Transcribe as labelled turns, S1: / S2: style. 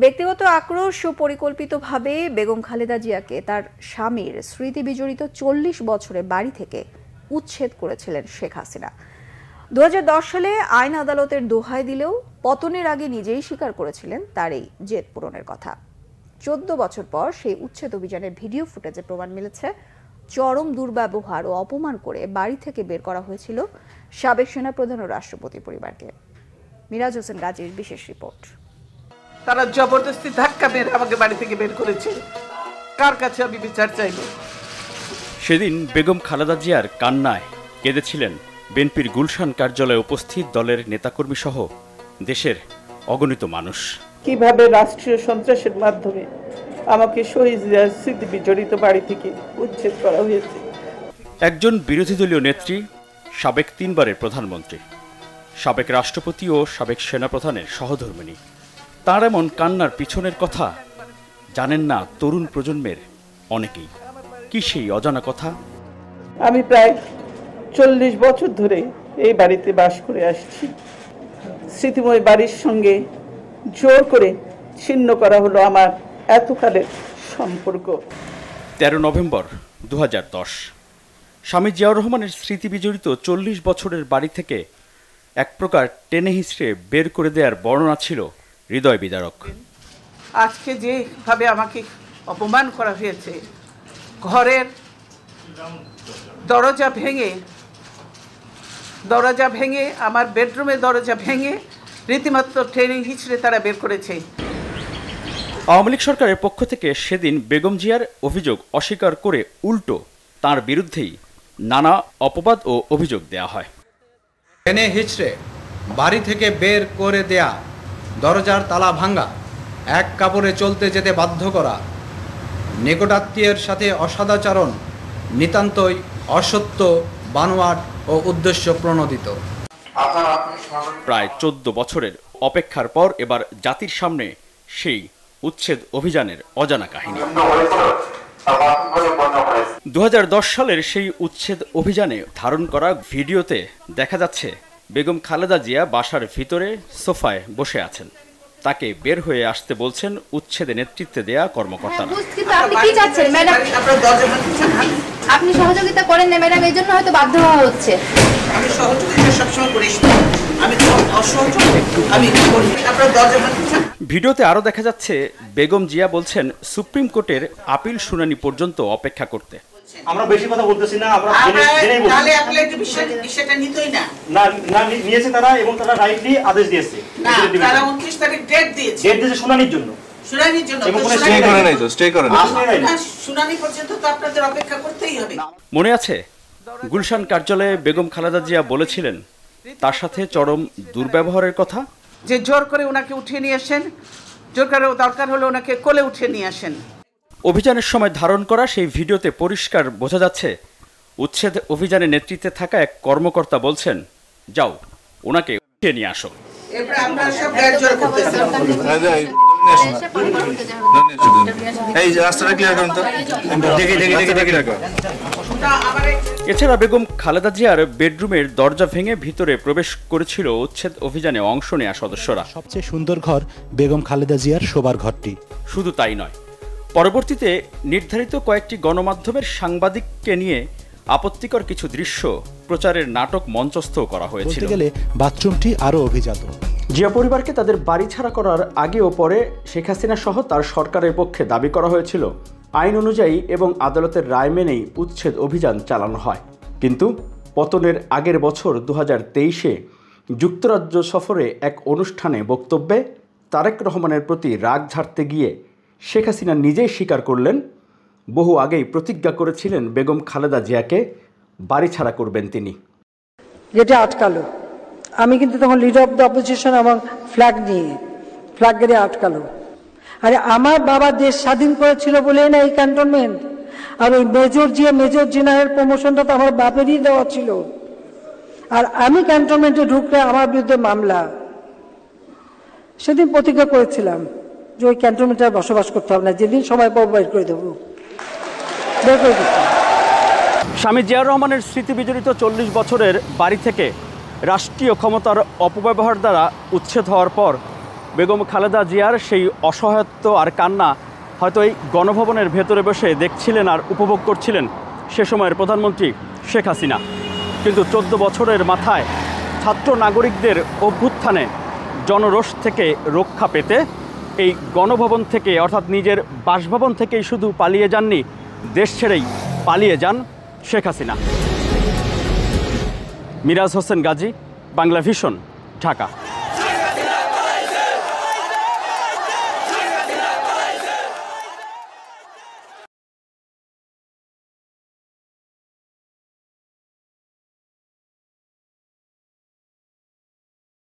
S1: ব্যক্তিগত আক্রোশ ও পরিকল্পিতভাবে বেগম খালেদা জিয়াকে তার স্বামীর স্মৃতি বিজড়িত ৪০ বছরের বাড়ি থেকে উচ্ছেদ করেছিলেন শেখ হাসিনা। ২০১০ সালে আইন আদালতের দোহাই দিলেও পতনের আগে নিজেই স্বীকার করেছিলেন তার এই জেদ পূরণের কথা। ১৪ বছর পর সেই উচ্ছেদ অভিযানের ভিডিও ফুটেজে প্রমাণ মিলেছে চরম দুর্ব্যবহার ও অপমান করে বাড়ি থেকে বের করা হয়েছিল সাবেক সেনাপ্রধান ও রাষ্ট্রপতি পরিবারকে। মিরাজ হোসেন গাজীর বিশেষ রিপোর্ট।
S2: তারা জবরদস্তি ধাক্কা মেরে আমাকে বাড়ি থেকে বের করেছে। কার কাছে আমি বিচার চাইব?
S3: সেদিন বেগম খালেদা জিয়ার কান্নায় কেঁদেছিলেন বিএনপির গুলশান কার্যালয়ে উপস্থিত দলের নেতাকর্মী সহ দেশের অগণিত মানুষ।
S2: কিভাবে রাষ্ট্রীয় সন্ত্রাসের মাধ্যমে আমাকে শহীদ জিয়ার স্মৃতি বিজড়িত বাড়ি থেকে উচ্ছেদ করা হয়েছে।
S3: একজন বিরোধী দলীয় নেত্রী, সাবেক ৩ বারের প্রধানমন্ত্রী, সাবেক রাষ্ট্রপতি ও সাবেক সেনাপ্রধানের সহধর্মিণী, তার এমন কান্নার পিছনের কথা জানেন না তরুণ প্রজন্মের অনেকেই। কি সেই অজানা কথা?
S2: আমি প্রায় ৪০ বছর ধরে এই বাড়িতে বাস করে আসছি। স্মৃতিময় বাড়ির সঙ্গে জোর করে ছিন্ন করা হলো আমার এতকালের সম্পর্ক।
S3: ১৩ নভেম্বর ২০১০ স্বামী জিয়াউর রহমানের স্মৃতি বিজড়িত ৪০ বছরের বাড়ি থেকে এক প্রকার টেনে হিঁচড়ে বের করে দেওয়ার বর্ণনা ছিল হৃদয় বিদারক।
S2: আজকে যেভাবে আমাকে অপমান করা হয়েছে, ঘরের দরজা ভেঙে আমার বেডরুমের দরজা ভেঙে রীতিমাত্র ট্রেনিং হিচড়ে তারা বের করেছে।
S3: আওয়ামী লীগ সরকারের পক্ষ থেকে সেদিন বেগম জিয়ার অভিযোগ অস্বীকার করে উল্টো তার বিরুদ্ধেই নানা অপবাদ ও অভিযোগ দেয়া হয়।
S4: টেনে হিচড়ে বাড়ি থেকে বের করে দেয়া, দরজার তালা ভাঙা, এক কাপড়ে চলতে যেতে বাধ্য করা, নিকটাত্মীয়ের সাথে অসদাচরণ নিতান্তই অসত্য, বানোয়াট ও উদ্দেশ্য প্রণোদিত।
S3: প্রায় ১৪ বছরের অপেক্ষার পর এবার জাতির সামনে সেই উচ্ছেদ অভিযানের অজানা কাহিনী। ২০১০ সালের সেই উচ্ছেদ অভিযানে ধারণ করা ভিডিওতে দেখা যাচ্ছে বেগম খালেদা জিয়া বাসার ভিতরে সোফায় বসে আছেন। তাকে বের হয়ে আসতে বলছেন উচ্ছেদে নেতৃত্বে দেয়া কর্মকর্তারা।
S5: আপনি সহযোগিতা করেন না ম্যাডাম, এই জন্য হয়তো বাধ্য হওয়া হচ্ছে।
S2: আমি সহযোগিতা সবসময় করি, আমি তো অসহযোগী, আমি করি। আপনারা দরজা ভাঙছেন।
S3: ভিডিওতে আরও দেখা যাচ্ছে বেগম জিয়া বলছেন সুপ্রিম কোর্টের আপিল শুনানি পর্যন্ত অপেক্ষা করতে।
S6: আমরা বেশি কথা বলতেছি না, আমরা জেনেই বলছি।
S2: তাহলে অ্যাপেলের বিষয়টা নিতই না।
S6: না নিয়েছে তারা, এবং তারা রাইটলি আদেশ দিয়েছে।
S2: না, তারা 29 তারিখ ডেট দিয়েছে।
S6: ডেট দিয়েছে শুনানির জন্য।
S2: শুনানির জন্য।
S6: এবং কোনো স্টে করে নাই তো, স্টে করে নাই।
S2: শুনানি পর্যন্ত তো আপনাদের অপেক্ষা করতেই হবে।
S3: মনে আছে গুলশান কার্যালয়ে বেগম খালেদা জিয়া বলেছিলেন তার সাথে চরম দুর্ব্যবহারের কথা,
S2: যে জোর করে ওনাকে উঠিয়ে নিয়ে আসেন, জোর করে দরকার হলে ওনাকে কোলে উঠিয়ে নিয়ে আসেন।
S3: অভিযানের সময় ধারণ করা সেই ভিডিওতে পরিষ্কার বোঝা যাচ্ছে উচ্ছেদ অভিযানের নেতৃত্বে থাকা এক কর্মকর্তা বলছেন, যাও ওনাকে উঠিয়ে নিয়ে আসো।
S2: এরপর আপনারা সব গায়ে জোর করতেছেন।
S3: এছাড়া বেগম খালেদা জিয়ার বেডরুমের দরজা ভেঙে ভিতরে প্রবেশ করেছিল উচ্ছেদ অভিযানে অংশ নেওয়া সদস্যরা।
S7: সবচেয়ে সুন্দর ঘর বেগম খালেদা জিয়ার শোবার ঘরটি।
S3: শুধু তাই নয়, পরবর্তীতে নির্ধারিত কয়েকটি গণমাধ্যমের সাংবাদিককে নিয়ে আপত্তিকর কিছু দৃশ্য প্রচারের নাটক মঞ্চস্থ করা হয়েছিল।
S7: বলতে গেলে বাথরুমটি আরও অভিজাত।
S3: জিয়া পরিবারকে তাদের বাড়ি ছাড়া করার আগে ও পরে শেখ হাসিনা সহ তার সরকারের পক্ষে দাবি করা হয়েছিল আইন অনুযায়ী এবং আদালতের রায় মেনেই উচ্ছেদ অভিযান চালানো হয়। কিন্তু পতনের আগের বছর ২০২৩-এ যুক্তরাজ্য সফরে এক অনুষ্ঠানে বক্তব্যে তারেক রহমানের প্রতি রাগ ঝাড়তে গিয়ে শেখ হাসিনা নিজেই স্বীকার করলেন বহু আগেই প্রতিজ্ঞা করেছিলেন বেগম খালেদা জিয়াকে বাড়ি ছাড়া করবেন তিনি।
S8: যেটা আটকালো, আমি কিন্তু তখন লিডার অফ দ্য অপোজিশন এবং ফ্ল্যাগ গেড়ে আটকালো। আরে আমার বাবা দেশ স্বাধীন করেছিল বলে না এই ক্যান্টনমেন্ট, আর ওই মেজর জেনারেল প্রমোশনটা তো আমার বাপেরই দেওয়া ছিল। আর আমি ক্যান্টনমেন্টে ঢুকলে আমার বিরুদ্ধে মামলা। সেদিন প্রতিজ্ঞা করেছিলাম যে ওই ক্যান্টনমেন্টে বসবাস করতে হবে না, যেদিন সময় পাবো বের করে দেবো।
S3: স্বামী জিয়াউর রহমানের স্মৃতি বিজড়িত ৪০ বছরের বাড়ি থেকে রাষ্ট্রীয় ক্ষমতার অপব্যবহার দ্বারা উচ্ছেদ হওয়ার পর বেগম খালেদা জিয়ার সেই অসহায়ত্ব আর কান্না হয়তো এই গণভবনের ভেতরে বসে দেখছিলেন আর উপভোগ করছিলেন সে সময়ের প্রধানমন্ত্রী শেখ হাসিনা। কিন্তু 14 বছরের মাথায় ছাত্র নাগরিকদের অভ্যুত্থানে জনরোষ থেকে রক্ষা পেতে এই গণভবন থেকে অর্থাৎ নিজের বাসভবন থেকেই শুধু পালিয়ে যাননি, দেশ ছেড়েই পালিয়ে যান শেখ হাসিনা। মিরাজ হোসেন গাজী, বাংলা ভিশন, ঢাকা।